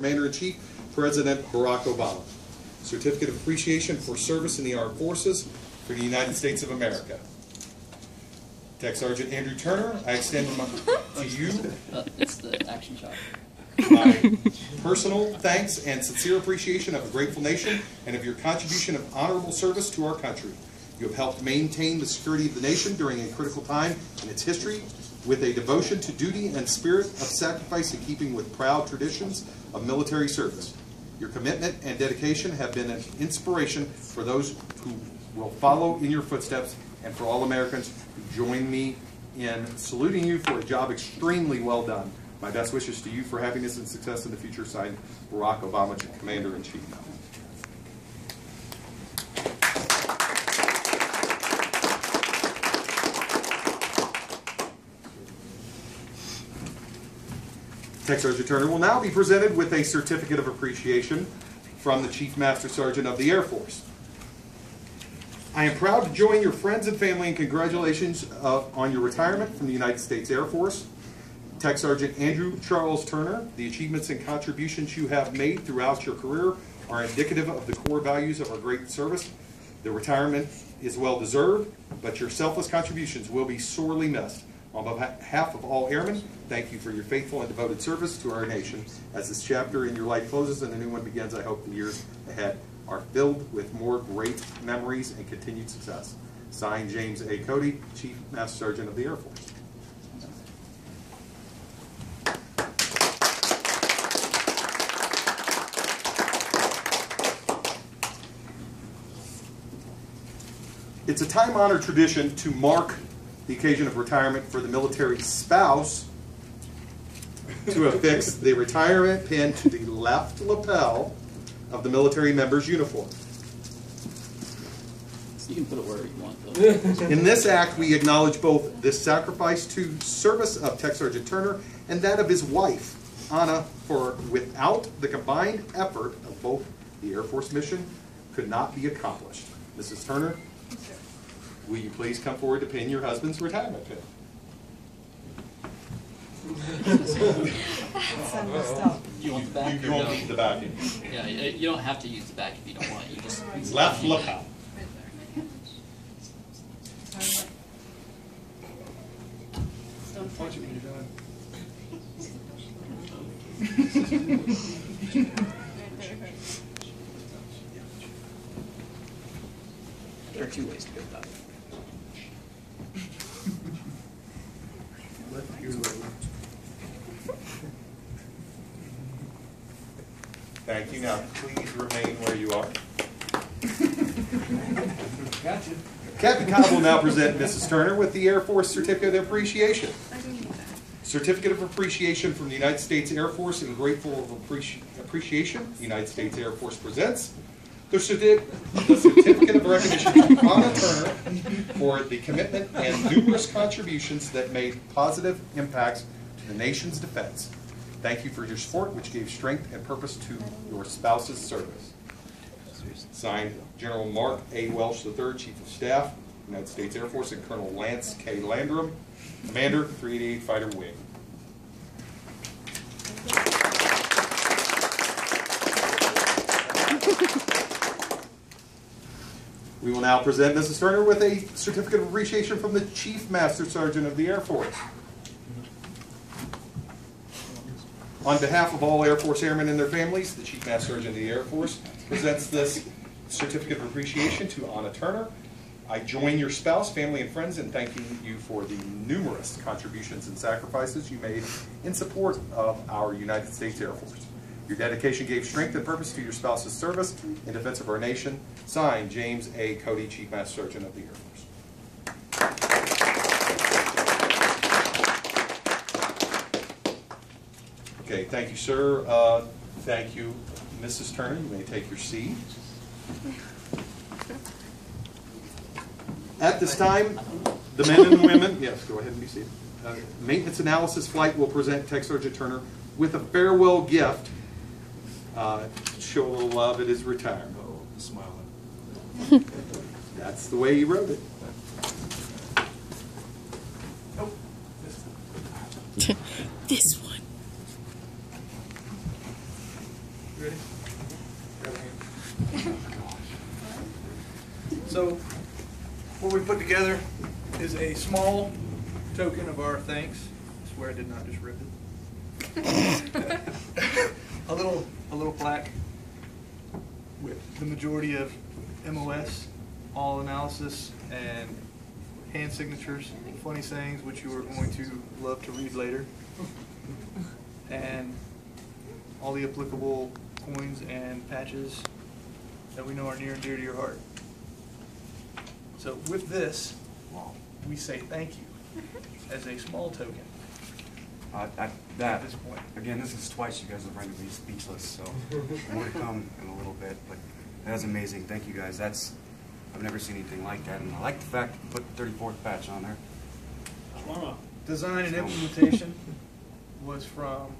Commander-in-Chief, President Barack Obama. Certificate of Appreciation for Service in the Armed Forces for the United States of America. Tech Sergeant Andrew Turner, I extend to you it's the action shot. my personal thanks and sincere appreciation of a grateful nation and of your contribution of honorable service to our country. You have helped maintain the security of the nation during a critical time in its history with a devotion to duty and spirit of sacrifice in keeping with proud traditions of military service. Your commitment and dedication have been an inspiration for those who will follow in your footsteps and for all Americans who join me in saluting you for a job extremely well done. My best wishes to you for happiness and success in the future. Signed, Barack Obama, Commander-in-Chief. Tech Sergeant Turner will now be presented with a certificate of appreciation from the Chief Master Sergeant of the Air Force. I am proud to join your friends and family in congratulations on your retirement from the United States Air Force. Tech Sergeant Andrew Charles Turner, the achievements and contributions you have made throughout your career are indicative of the core values of our great service. The retirement is well deserved, but your selfless contributions will be sorely missed. On behalf of all airmen, thank you for your faithful and devoted service to our nation. As this chapter in your life closes and a new one begins, I hope the years ahead are filled with more great memories and continued success. Signed, James A. Cody, Chief Master Sergeant of the Air Force. It's a time-honored tradition to mark the occasion of retirement for the military spouse to affix the retirement pin to the left lapel of the military member's uniform. You can put it wherever you want, though. In this act, we acknowledge both the sacrifice to service of Tech Sergeant Turner and that of his wife, Anna, for without the combined effort of both, the Air Force mission could not be accomplished. Mrs. Turner, will you please come forward to pin your husband's retirement pin? You want the back? You won't need the back. Yeah, you don't have to use the back if you don't want. You just Left lapel. There are two ways to go about it. Thank you. Now, please remain where you are. Gotcha. Captain Cobb will now present Mrs. Turner with the Air Force Certificate of Appreciation. Certificate of Appreciation from the United States Air Force. In grateful of appreciation, the United States Air Force presents the Certificate of Recognition to Anna Turner for the commitment and numerous contributions that made positive impacts to the nation's defense. Thank you for your support, which gave strength and purpose to your spouse's service. Signed, General Mark A. Welsh III, Chief of Staff, United States Air Force, and Colonel Lance K. Landrum, Commander, 388 Fighter Wing. We will now present Mrs. Turner with a Certificate of Appreciation from the Chief Master Sergeant of the Air Force. On behalf of all Air Force airmen and their families, the Chief Master Sergeant of the Air Force presents this Certificate of Appreciation to Anna Turner. I join your spouse, family, and friends in thanking you for the numerous contributions and sacrifices you made in support of our United States Air Force. Your dedication gave strength and purpose to your spouse's service in defense of our nation. Signed, James A. Cody, Chief Master Sergeant of the Air Force. Okay, thank you, sir. Thank you, Mrs. Turner. You may take your seat. At this time, the men and women, yes, go ahead and be seated. Maintenance Analysis Flight will present Tech Sergeant Turner with a farewell gift to show a little love at his retirement. Oh, smiling. That's the way he wrote it. Nope. This one. Ready? Grab a hand. So, what we put together is a small token of our thanks. I swear I did not just rip it. a little plaque with the majority of MOS, all analysis, and hand signatures, funny sayings, which you are going to love to read later, and all the applicable coins and patches that we know are near and dear to your heart. So with this, we say thank you as a small token. At this point. Again, this is twice you guys have rendered me speechless, so more to come in a little bit, but that was amazing. Thank you guys. I've never seen anything like that, and I like the fact that you put the 34th patch on there. Design and implementation was from,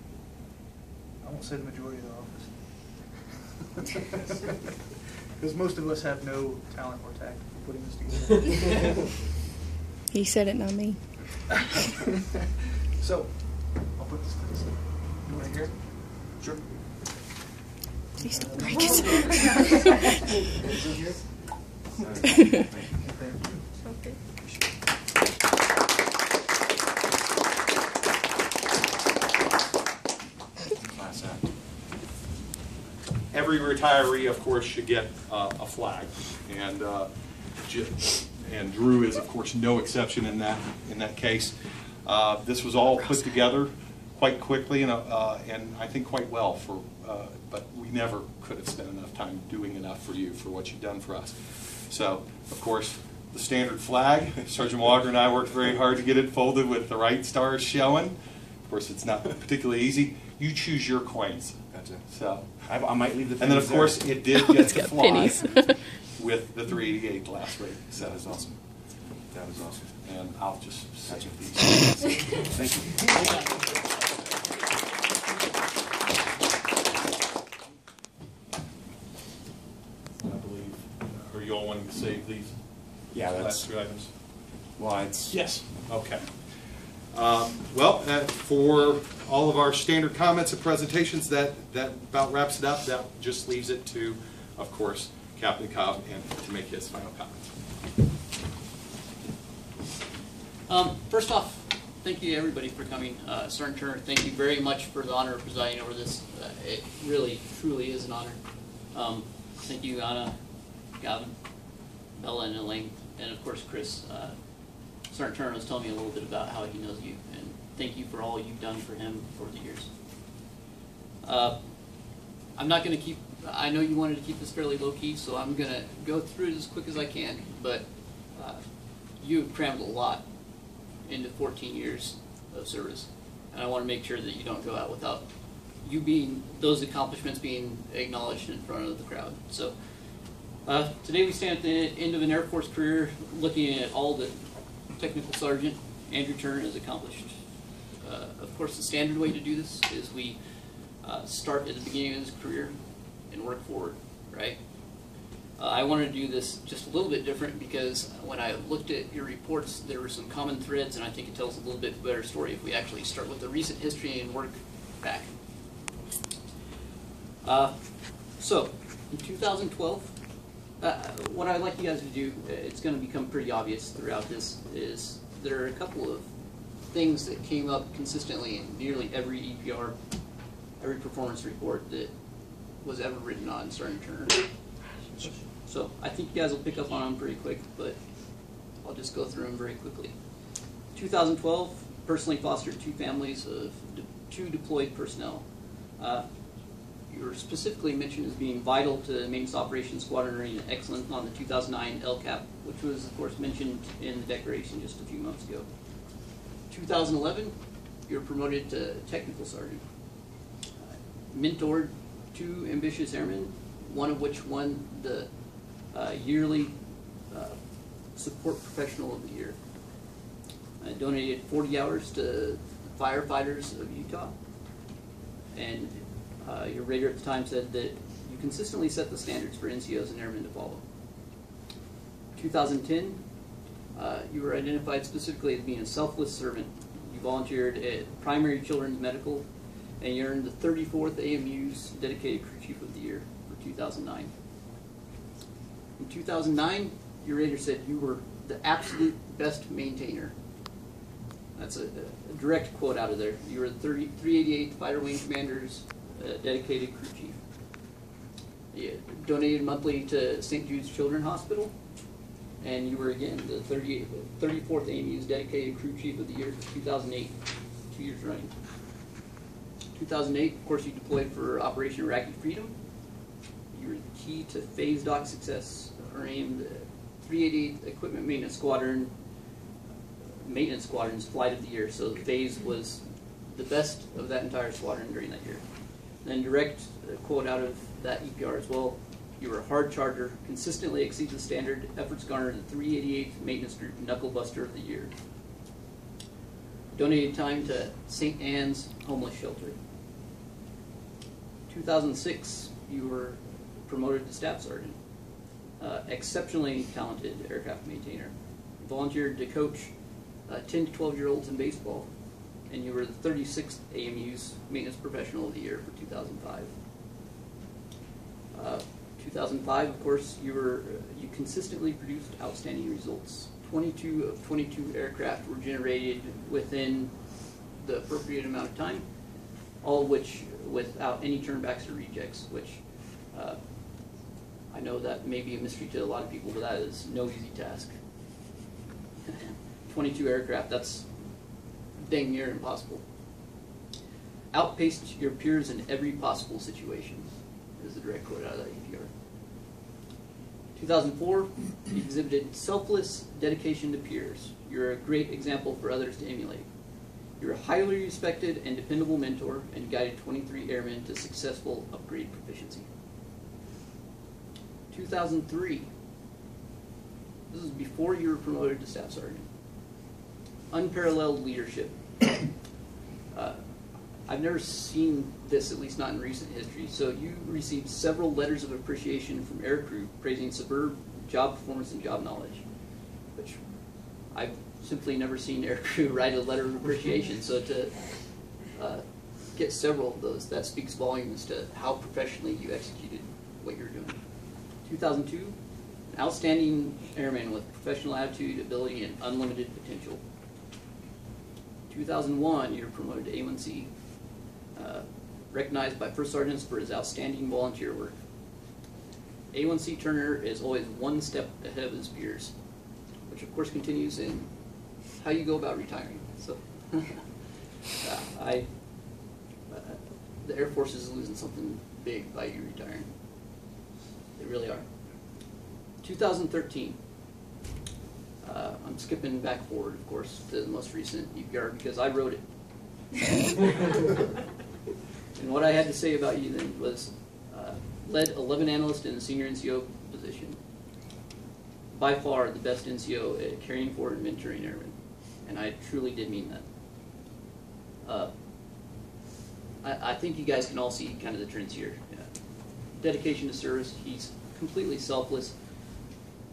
I won't say the majority of the office, because most of us have no talent or tact for putting this together. He said it, not me. So, I'll put this to the side. You want to hear it? Sure. Please don't break it. Thank you. Okay. Class act. Every retiree, of course, should get a flag, and Drew is, of course, no exception in that case. This was all put together quite quickly and I think quite well but we never could have spent enough time doing enough for you for what you've done for us. So, of course, the standard flag. Sergeant Walker and I worked very hard to get it folded with the right stars showing. Of course, it's not particularly easy. You choose your coins. Gotcha. So I might leave the and then, of course, it did get to fly pennies. with the 388 last week. So That was awesome. That was awesome. And I'll just Gotcha. these. Thank you. I believe. Are you all wanting to save these? Yeah, last that's, two items? well, it's, Yes. Okay. For all of our standard comments and presentations, that about wraps it up. That just leaves it to, of course, Captain Cobb and to make his final comments. First off, thank you to everybody for coming. Sgt Turner, thank you very much for the honor of presiding over this. It really, truly is an honor. Thank you, Anna, Gavin, Bella, and Elaine, and of course Chris. Sgt Turner was telling me a little bit about how he knows you, and thank you for all you've done for him over the years. I'm not going to keep, I know you wanted to keep this fairly low-key, so I'm going to go through it as quick as I can, but you've crammed a lot into 14 years of service, and I want to make sure that you don't go out without those accomplishments being acknowledged in front of the crowd. So today we stand at the end of an Air Force career looking at all that Technical Sergeant Andrew Turner has accomplished. Of course, the standard way to do this is we start at the beginning of his career and work forward, right? I wanted to do this just a little bit different because when I looked at your reports, there were some common threads, and I think it tells a little bit better story if we actually start with the recent history and work back. So, in 2012, what I'd like you guys to do, it's going to become pretty obvious throughout this, is there are a couple of things that came up consistently in nearly every EPR, every performance report that was ever written on Sgt Turner. So I think you guys will pick up on them pretty quick, but I'll just go through them very quickly. 2012, personally fostered 2 families of 2 deployed personnel. You were specifically mentioned as being vital to Maintenance Operations Squadron Arena Excellence on the 2009 LCAP, which was, of course, mentioned in the declaration just a few months ago. 2011, you were promoted to Technical Sergeant. Mentored 2 ambitious airmen, one of which won the yearly Support Professional of the Year. I donated 40 hours to firefighters of Utah, and your rater at the time said that you consistently set the standards for NCOs and airmen to follow. 2010, you were identified specifically as being a selfless servant. You volunteered at Primary Children's Medical and you earned the 34th AMU's Dedicated Crew Chief of the Year for 2009. In 2009, your rater said you were the absolute best maintainer. That's a direct quote out of there. You were the 388th Fighter Wing Commander's Dedicated Crew Chief. You donated monthly to St. Jude's Children's Hospital, and you were again the 34th AMU's Dedicated Crew Chief of the Year for 2008, 2 years running. 2008, of course, you deployed for Operation Iraqi Freedom. You were the key to Phase Doc success, earning the 388th Equipment Maintenance Squadron's Flight of the Year. So Phase was the best of that entire squadron during that year. Then direct quote out of that EPR as well. You were a hard charger, consistently exceeds the standard, efforts garnered the 388th Maintenance Group Knuckle Buster of the Year. Donated time to St. Anne's Homeless Shelter. 2006, you were promoted to Staff Sergeant. Exceptionally talented aircraft maintainer. Volunteered to coach 10 to 12-year-olds in baseball, and you were the 36th AMU's Maintenance Professional of the Year for 2005. 2005, of course, you consistently produced outstanding results. 22 of 22 aircraft were generated within the appropriate amount of time, all of which without any turnbacks or rejects, which I know that may be a mystery to a lot of people, but that is no easy task. 22 aircraft, that's dang near impossible. Outpaced your peers in every possible situation, is the direct quote out of that EPR. 2004, you exhibited selfless dedication to peers. You're a great example for others to emulate. You're a highly respected and dependable mentor, and guided 23 airmen to successful upgrade proficiency. 2003, this is before you were promoted to Staff Sergeant. Unparalleled leadership. I've never seen this, at least not in recent history. So you received several letters of appreciation from aircrew praising superb job performance and job knowledge, which I've simply never seen aircrew write a letter of appreciation. So to get several of those, that speaks volumes to how professionally you executed what you're doing. 2002, an outstanding airman with professional attitude, ability, and unlimited potential. 2001, you were promoted to A1C, recognized by First Sergeants for his outstanding volunteer work. A1C Turner is always one step ahead of his peers, which of course continues in how you go about retiring. So, the Air Force is losing something big by you retiring. They really are. 2013. I'm skipping back forward, of course, to the most recent EPR because I wrote it. And what I had to say about you then was led 11 analysts in the senior NCO position. By far the best NCO at carrying forward and mentoring airmen. And I truly did mean that. I think you guys can all see kind of the trends here. Dedication to service, he's completely selfless.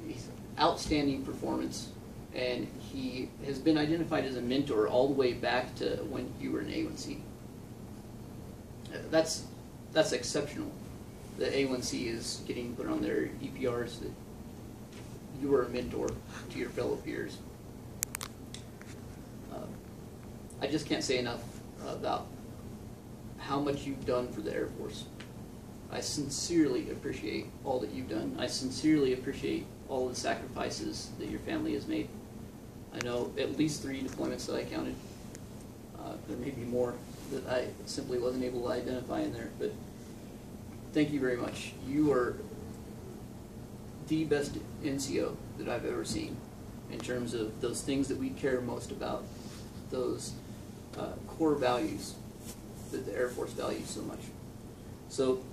He's outstanding performance, and he has been identified as a mentor all the way back to when you were in A1C. That's exceptional. The A1C is getting put on their EPRs that you were a mentor to your fellow peers. I just can't say enough about how much you've done for the Air Force. I sincerely appreciate all that you've done. I sincerely appreciate all the sacrifices that your family has made. I know at least 3 deployments that I counted. There may be more that I simply wasn't able to identify in there, but thank you very much. You are the best NCO that I've ever seen in terms of those things that we care most about, those core values that the Air Force values so much. So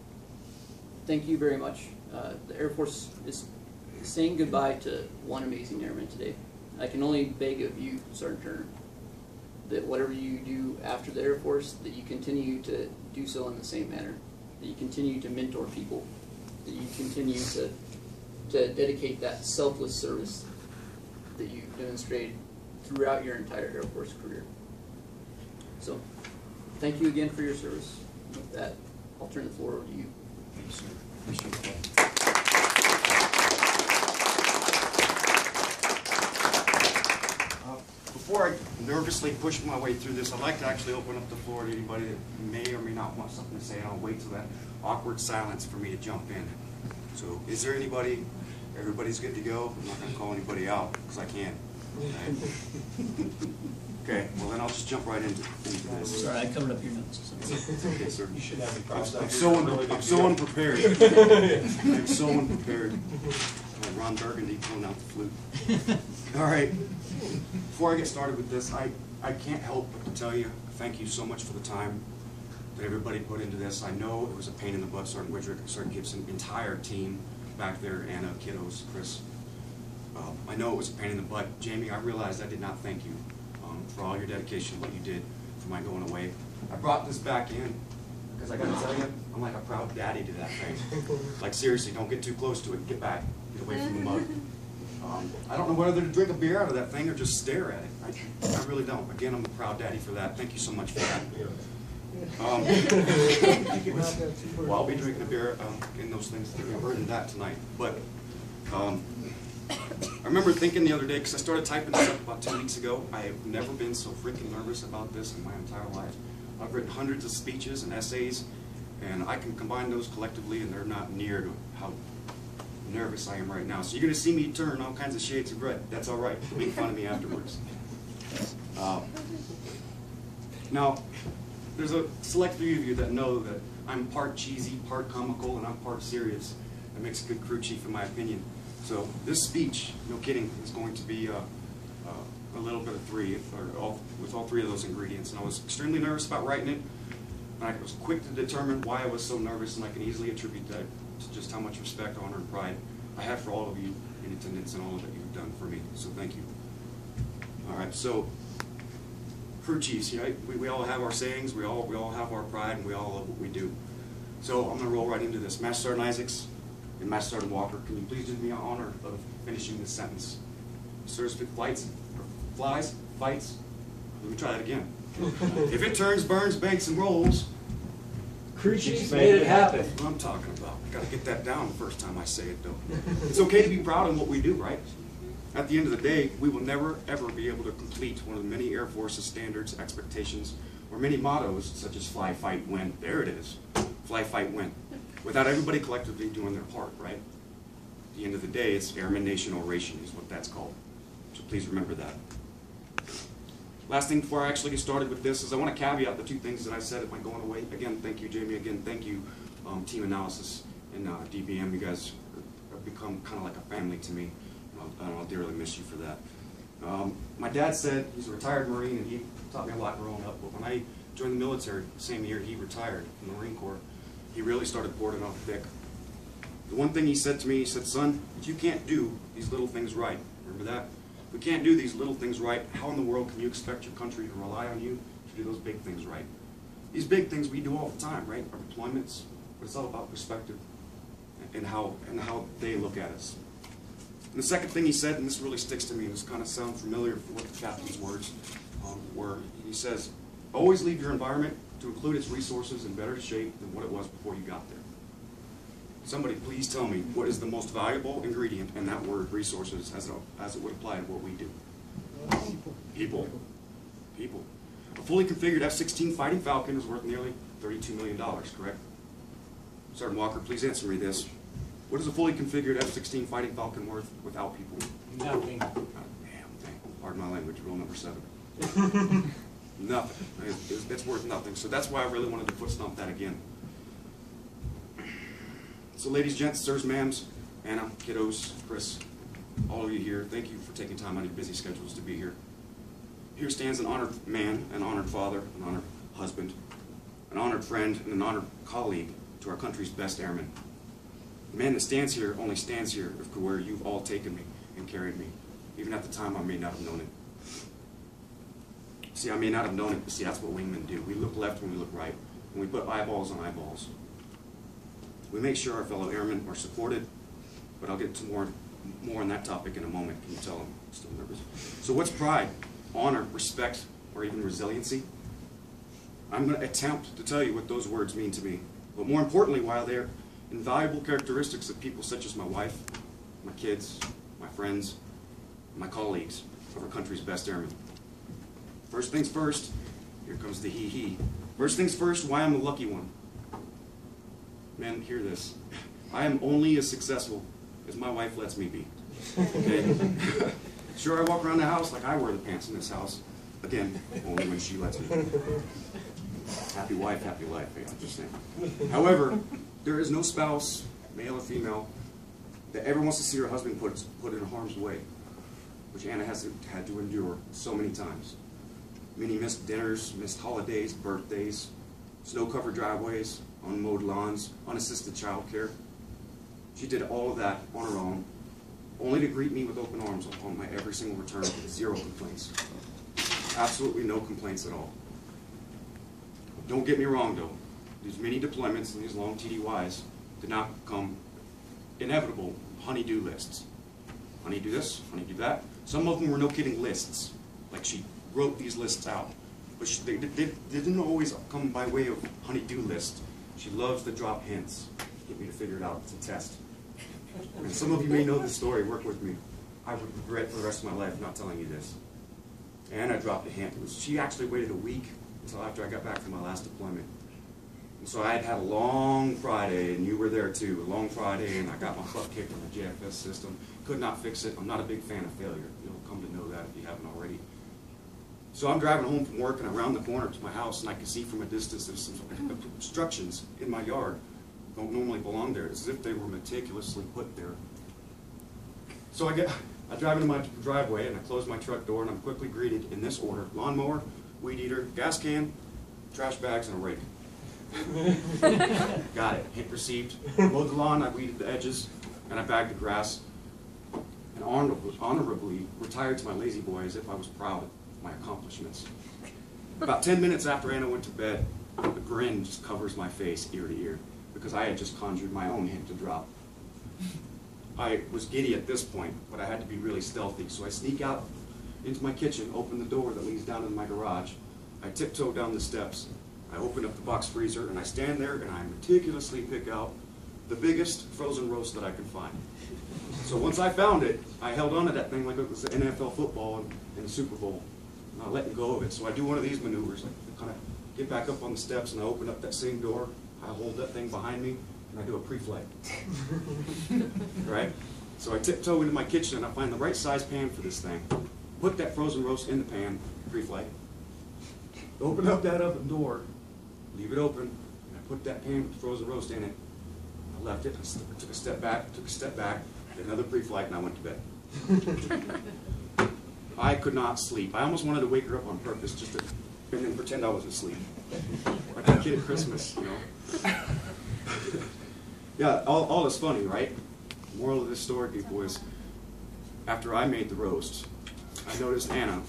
thank you very much. The Air Force is saying goodbye to one amazing airman today. I can only beg of you, Sgt. Turner, that whatever you do after the Air Force, that you continue to do so in the same manner, that you continue to mentor people, that you continue to dedicate that selfless service that you've demonstrated throughout your entire Air Force career. So, Thank you again for your service. With that, I'll turn the floor over to you. Thank you, sir. Appreciate that. Before I nervously push my way through this, I'd like to actually open up the floor to anybody that may or may not want something to say, and I'll wait till that awkward silence for me to jump in. So, is there anybody? Everybody's good to go? I'm not going to call anybody out, because I can't. Okay, well then I'll just jump right into this. Sorry, I covered up your notes. It's okay, sir. You should have me I'm crossed out. so unprepared. I'm so unprepared. Like Ron Burgundy pulling out the flute. All right. Before I get started with this, I can't help but to tell you thank you so much for the time that everybody put into this. I know it was a pain in the butt, Sergeant Widrick, Sergeant Gibson, entire team back there, Anna, kiddos, Chris. I know it was a pain in the butt. Jamie, I realized I did not thank you for all your dedication, what you did for my going away. I brought this back in because I got to tell you, I'm like a proud daddy to that thing. Like seriously, don't get too close to it. Get back. Get away from the mud. I don't know whether to drink a beer out of that thing or just stare at it. I really don't. Again, I'm a proud daddy for that. Thank you so much for that. Well, I'll be drinking a beer in those things. I've heard that tonight. But I remember thinking the other day, because I started typing this up about 2 weeks ago, I have never been so freaking nervous about this in my entire life. I've written hundreds of speeches and essays, and I can combine those collectively, and they're not near to how nervous I am right now. So you're going to see me turn all kinds of shades of red. That's all right. You'll make fun of me afterwards. Now, there's a select few of you that know that I'm part cheesy, part comical, and I'm part serious. That makes a good crew chief, in my opinion. So this speech, no kidding, is going to be a little bit of three, with all three of those ingredients. And I was extremely nervous about writing it. And I was quick to determine why I was so nervous, and I can easily attribute that to just how much respect, honor, and pride I have for all of you in attendance and all that you've done for me. So thank you. All right, so crew chiefs, you know, we all have our sayings, we all have our pride, and we all love what we do. So I'm going to roll right into this. Master Sergeant Isaacs and Master Sergeant Walker, can you please do me the honor of finishing this sentence? Sirs, if it fights, let me try that again. If it turns, burns, banks, and rolls, Crew chief made it happen. that's what I'm talking about. Got to get that down the first time I say it, though. It's okay to be proud of what we do, right? At the end of the day, we will never, ever be able to complete one of the many Air Force's standards, expectations, or many mottos, such as fly, fight, win. There it is. Fly, fight, win. Without everybody collectively doing their part, right? At the end of the day, it's Airman Nation Oration is what that's called. So please remember that. Last thing before I actually get started with this is I want to caveat the two things that I said at my going away. Again, thank you, Jamie. Again, thank you, Team Analysis and DBM. You guys have become kind of like a family to me. I'll dearly miss you for that. My dad said, he's a retired Marine, and he taught me a lot growing up, but when I joined the military, the same year he retired from the Marine Corps, he really started pouring it off thick. The one thing he said to me, he said, son, if you can't do these little things right, remember that? If we can't do these little things right, how in the world can you expect your country to rely on you to do those big things right? These big things we do all the time, right? Our deployments, but it's all about perspective and how they look at us. And the second thing he said, and this really sticks to me, and this kind of sounds familiar for what the captain's words were, he says, always leave your environment to include its resources in better shape than what it was before you got there. Somebody please tell me what is the most valuable ingredient in that word, resources, as it would apply to what we do. People. People. A fully configured F-16 Fighting Falcon is worth nearly $32 million, correct? Sergeant Walker, please answer me this. What is a fully configured F-16 Fighting Falcon worth without people? Nothing. God damn thing. Pardon my language, rule number 7. Nothing. It's worth nothing. So that's why I really wanted to foot stomp that again. So ladies, gents, sirs, ma'ams, Anna, kiddos, Chris, all of you here, thank you for taking time out of your busy schedules to be here. Here stands an honored man, an honored father, an honored husband, an honored friend, and an honored colleague to our country's best airmen. The man that stands here only stands here for where you've all taken me and carried me. Even at the time, I may not have known it. See, I may not have known it, but see, that's what wingmen do. We look left when we look right, and we put eyeballs on eyeballs. We make sure our fellow airmen are supported, but I'll get to more on that topic in a moment. Can you tell I'm still nervous? So what's pride, honor, respect, or even resiliency? I'm going to attempt to tell you what those words mean to me. But more importantly, while they're invaluable characteristics of people such as my wife, my kids, my friends, my colleagues of our country's best airmen. First things first, here comes the he. First things first, why I'm the lucky one. Men, hear this. I am only as successful as my wife lets me be. Okay? Sure, I walk around the house like I wear the pants in this house. Again, only when she lets me. Happy wife, happy life, hey, I'm just saying. However, there is no spouse, male or female, that ever wants to see her husband put in harm's way, which Anna has had to endure so many times. Many missed dinners, missed holidays, birthdays, snow-covered driveways, unmowed lawns, unassisted childcare. She did all of that on her own, only to greet me with open arms upon my every single return with 0 complaints. Absolutely no complaints at all. Don't get me wrong though, these many deployments and these long TDYs did not become inevitable honey-do lists. Honey do this, honey do that. Some of them were no kidding lists, like she wrote these lists out. But they didn't always come by way of honey-do lists. She loves to drop hints, get me to figure it out. It's a test. And some of you may know this story, work with me. I would regret for the rest of my life not telling you this. Anna dropped a hint. She actually waited a week until after I got back from my last deployment. And so I had a long Friday, and you were there too, a long Friday, and I got my butt kicked in the JFS system. Could not fix it. I'm not a big fan of failure. You'll come to know that if you haven't already. So I'm driving home from work, and I round the corner to my house, and I can see from a distance there's some obstructions in my yard. Don't normally belong there. It's as if they were meticulously put there. So I drive into my driveway, and I close my truck door, and I'm quickly greeted in this order: lawnmower, weed eater, gas can, trash bags, and a rake. Got it. Hint received. Mowed the lawn, I weeded the edges, and I bagged the grass, and honorably retired to my lazy boy as if I was proud of my accomplishments. About 10 minutes after Anna went to bed, a grin just covers my face ear to ear, because I had just conjured my own hint to drop. I was giddy at this point, but I had to be really stealthy, so I sneak out into my kitchen, open the door that leads down into my garage. I tiptoe down the steps. I open up the box freezer, and I stand there, and I meticulously pick out the biggest frozen roast that I can find. So once I found it, I held on to that thing like it was the NFL football in the Super Bowl, not letting go of it. So I do one of these maneuvers. I kind of get back up on the steps, and I open up that same door. I hold that thing behind me, and I do a pre-flight. Right? So I tiptoe into my kitchen, and I find the right size pan for this thing. Put that frozen roast in the pan, pre-flight. Open up that oven door, leave it open, and I put that pan with the frozen roast in it. I left it, I took a step back, did another pre-flight, and I went to bed. I could not sleep. I almost wanted to wake her up on purpose just to and then pretend I was asleep. Like a kid at Christmas, you know. Yeah, all is funny, right? The moral of this story, people, is after I made the roast, I noticed Anna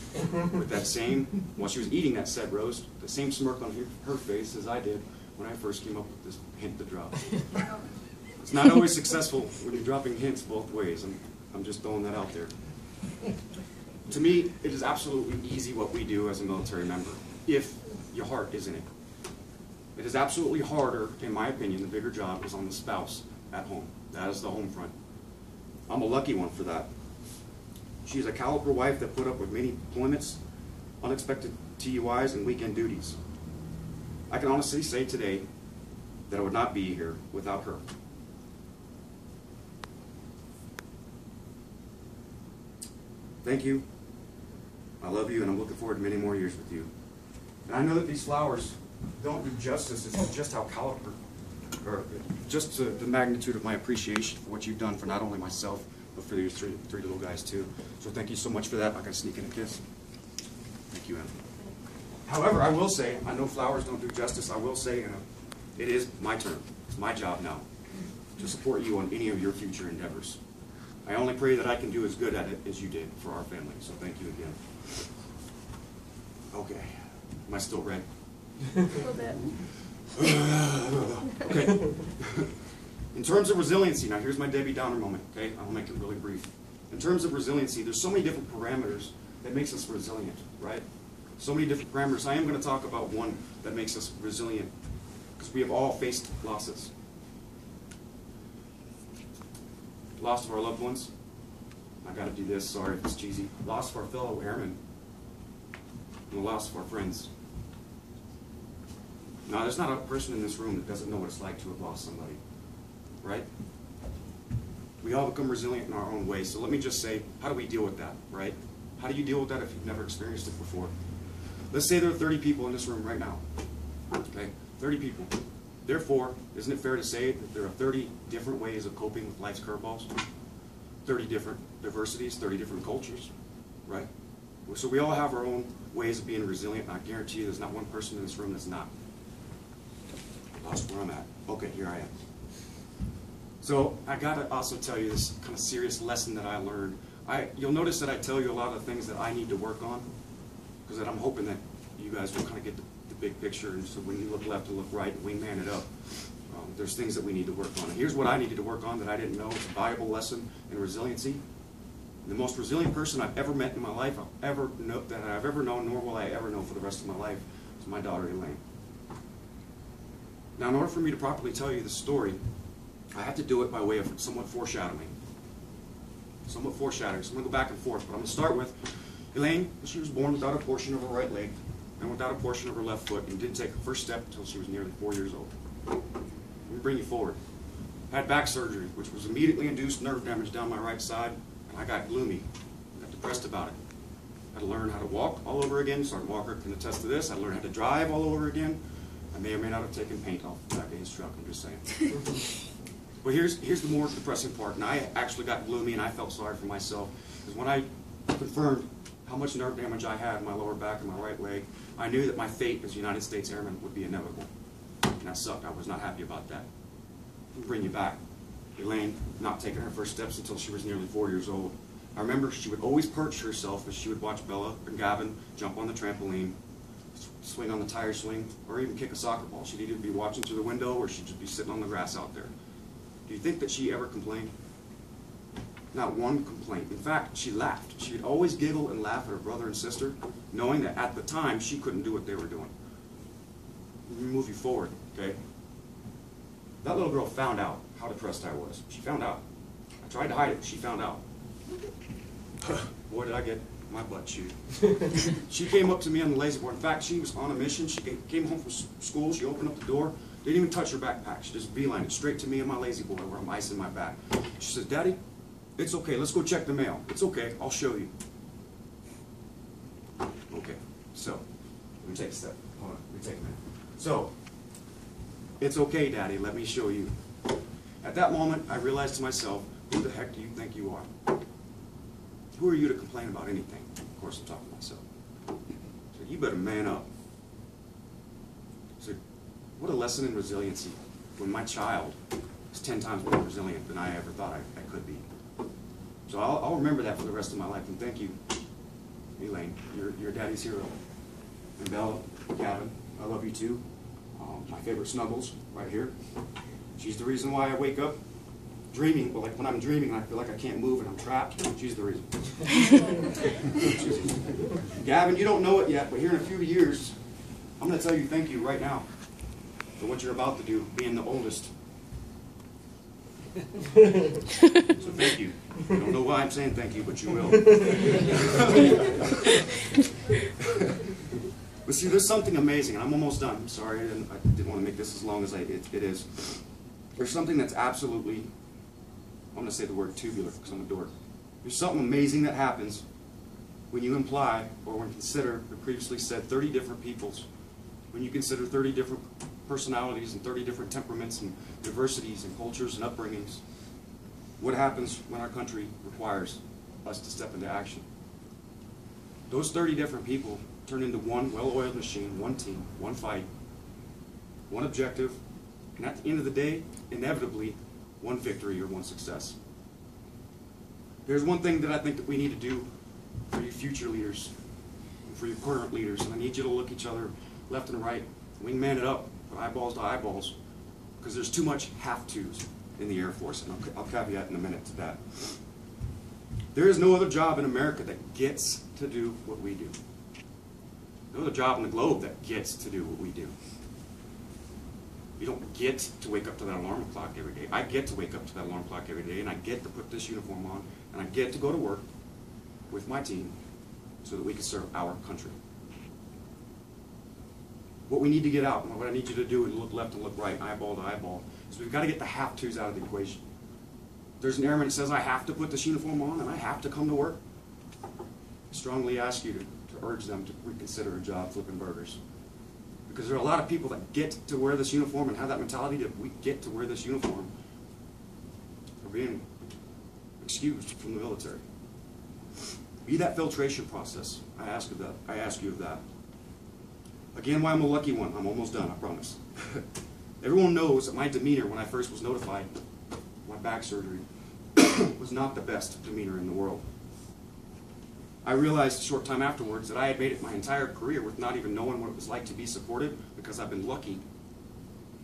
with that same, while she was eating that said roast, the same smirk on her face as I did when I first came up with this hint to drop. It's not always successful when you're dropping hints both ways. I'm just throwing that out there. To me, it is absolutely easy what we do as a military member, if your heart is in it. It is absolutely harder, in my opinion, the bigger job is on the spouse at home. That is the home front. I'm a lucky one for that. She's a caliber wife that put up with many deployments, unexpected TUIs, and weekend duties. I can honestly say today that I would not be here without her. Thank you. I love you, and I'm looking forward to many more years with you. And I know that these flowers don't do justice to just how caliber, or just to the magnitude of my appreciation for what you've done for not only myself, but for these three little guys too. So thank you so much for that. I gotta sneak in a kiss. Thank you, Anna. However, I will say, I know flowers don't do justice. I will say, Anna, it is my turn. It's my job now to support you on any of your future endeavors. I only pray that I can do as good at it as you did for our family. So thank you again. Okay. Am I still red? A little bit. Okay. In terms of resiliency, now here's my Debbie Downer moment, okay? I'll make it really brief. In terms of resiliency, there's so many different parameters that makes us resilient, right? So many different parameters. I am going to talk about one that makes us resilient, because we have all faced losses. Loss of our loved ones. I got to do this, sorry if it's cheesy. Loss of our fellow airmen. And the loss of our friends. Now, there's not a person in this room that doesn't know what it's like to have lost somebody, right? We all become resilient in our own way. So let me just say, how do we deal with that, right? How do you deal with that if you've never experienced it before? Let's say there are 30 people in this room right now, okay? 30 people. Therefore, isn't it fair to say that there are 30 different ways of coping with life's curveballs? 30 different diversities, 30 different cultures, right? So we all have our own ways of being resilient, and I guarantee you there's not one person in this room that's not. Lost where I'm at. Okay, here I am. So I gotta also tell you this kind of serious lesson that I learned. You'll notice that I tell you a lot of the things that I need to work on, because I'm hoping that you guys will kind of get the big picture, and so when you look left and look right and wingman it up, there's things that we need to work on. And here's what I needed to work on that I didn't know. It's a valuable lesson in resiliency. The most resilient person I've ever met in my life, that I've ever known, nor will I ever know for the rest of my life, is my daughter Elaine. Now, in order for me to properly tell you the story, I have to do it by way of somewhat foreshadowing. Somewhat foreshadowing. So I'm going to go back and forth, but I'm going to start with Elaine. She was born without a portion of her right leg and without a portion of her left foot, and didn't take her first step until she was nearly 4 years old. Let me bring you forward. I had back surgery, which was immediately induced nerve damage down my right side, and I got gloomy, got depressed about it. I had to learn how to walk all over again. Sergeant Walker can attest to this. I learned how to drive all over again. I may or may not have taken paint off the back of his truck, I'm just saying. But here's the more depressing part, and I actually got gloomy and I felt sorry for myself, because when I confirmed how much nerve damage I had in my lower back and my right leg, I knew that my fate as a United States Airman would be inevitable. And that sucked. I was not happy about that. I'll bring you back. Elaine, not taking her first steps until she was nearly 4 years old. I remember she would always perch herself as she would watch Bella and Gavin jump on the trampoline, swing on the tire swing, or even kick a soccer ball. She'd either be watching through the window or she'd just be sitting on the grass out there. Do you think that she ever complained? Not one complaint. In fact, she laughed. She'd always giggle and laugh at her brother and sister, knowing that at the time she couldn't do what they were doing. Let me move you forward, okay? That little girl found out how depressed I was. She found out. I tried to hide it, but she found out. Boy, did I get my butt chewed. She came up to me on the lazy board. In fact, she was on a mission. She came home from school. She opened up the door. Didn't even touch her backpack. She just beelined it straight to me on my lazy boy where I'm icing my back. She said, "Daddy, it's okay. Let's go check the mail. It's okay. I'll show you." Okay. So, let me take a step. Hold on. Let me take a minute. So, "It's okay, Daddy. Let me show you." At that moment, I realized to myself, who the heck do you think you are? Who are you to complain about anything? Of course, I'm talking to myself. So, you better man up. So, what a lesson in resiliency when my child is 10 times more resilient than I ever thought I could be. So I'll remember that for the rest of my life, and thank you, Elaine. You're Daddy's hero. And Bella, Gavin, I love you too. My favorite Snuggles, right here. She's the reason why I wake up dreaming, well, like when I'm dreaming and I feel like I can't move and I'm trapped, she's the reason. Gavin, you don't know it yet, but here in a few years, I'm going to tell you thank you right now for what you're about to do, being the oldest. So thank you. I don't know why I'm saying thank you, but you will. But see, there's something amazing, and I'm almost done. I'm sorry, I didn't want to make this as long as it is. There's something that's absolutely, I'm going to say the word tubular because I'm a dork. There's something amazing that happens when you imply, or when you consider the previously said 30 different peoples, when you consider 30 different personalities and 30 different temperaments and diversities and cultures and upbringings. What happens when our country requires us to step into action? Those 30 different people turn into one well-oiled machine, one team, one fight, one objective, and at the end of the day, inevitably, one victory or one success. There's one thing that I think that we need to do for you future leaders, and for your current leaders, and I need you to look each other left and right, wingman it up, eyeballs to eyeballs, because there's too much have-tos in the Air Force, and I'll caveat in a minute to that. There is no other job in America that gets to do what we do. no other job on the globe that gets to do what we do. You don't get to wake up to that alarm clock every day. I get to wake up to that alarm clock every day, and I get to put this uniform on, and I get to go to work with my team so that we can serve our country. What we need to get out, and what I need you to do is look left and look right, eyeball to eyeball, is we've got to get the have-tos out of the equation. There's an airman that says, I have to put this uniform on and I have to come to work. I strongly ask you to urge them to reconsider a job flipping burgers. Because there are a lot of people that get to wear this uniform and have that mentality that we get to wear this uniform are being excused from the military. Be that filtration process. I ask you of that. Again, why I'm a lucky one. I'm almost done, I promise. Everyone knows that my demeanor when I first was notified my back surgery was not the best demeanor in the world. I realized a short time afterwards that I had made it my entire career with not even knowing what it was like to be supported, because I've been lucky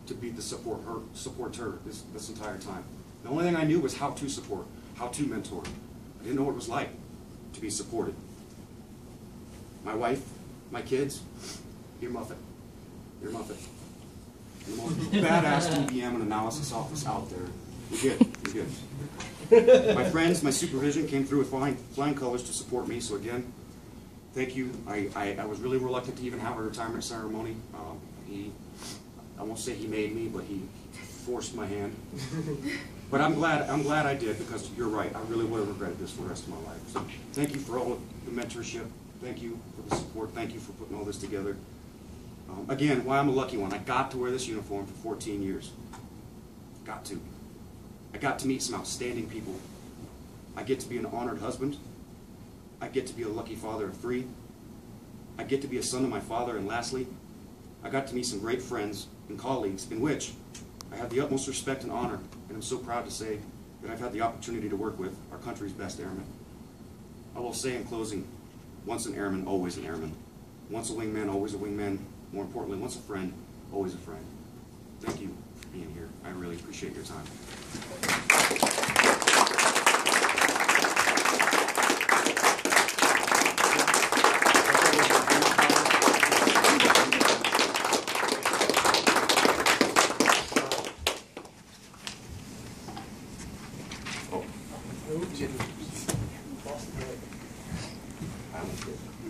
to be the supporter this entire time. The only thing I knew was how to support, how to mentor. I didn't know what it was like to be supported. My wife, my kids, you're Muffet. You're Muffet. You're the most badass DBM and analysis office out there. You're good. You're good. My friends, my supervision came through with flying colors to support me. So again, thank you. I was really reluctant to even have a retirement ceremony. I won't say he made me, but he forced my hand. But I'm glad I did, because you're right. I really would have regretted this for the rest of my life. So thank you for all of the mentorship. Thank you for the support. Thank you for putting all this together. Again, why I'm a lucky one. I got to wear this uniform for 14 years. Got to. I got to meet some outstanding people. I get to be an honored husband. I get to be a lucky father of 3. I get to be a son of my father. And lastly, I got to meet some great friends and colleagues in which I have the utmost respect and honor, and I'm so proud to say that I've had the opportunity to work with our country's best airmen. I will say in closing, once an airman, always an airman. Once a wingman, always a wingman. More importantly, once a friend, always a friend. Thank you for being here. I really appreciate your time.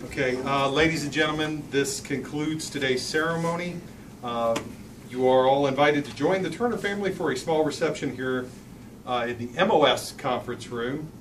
Okay, ladies and gentlemen, this concludes today's ceremony. You are all invited to join the Turner family for a small reception here in the MOS conference room.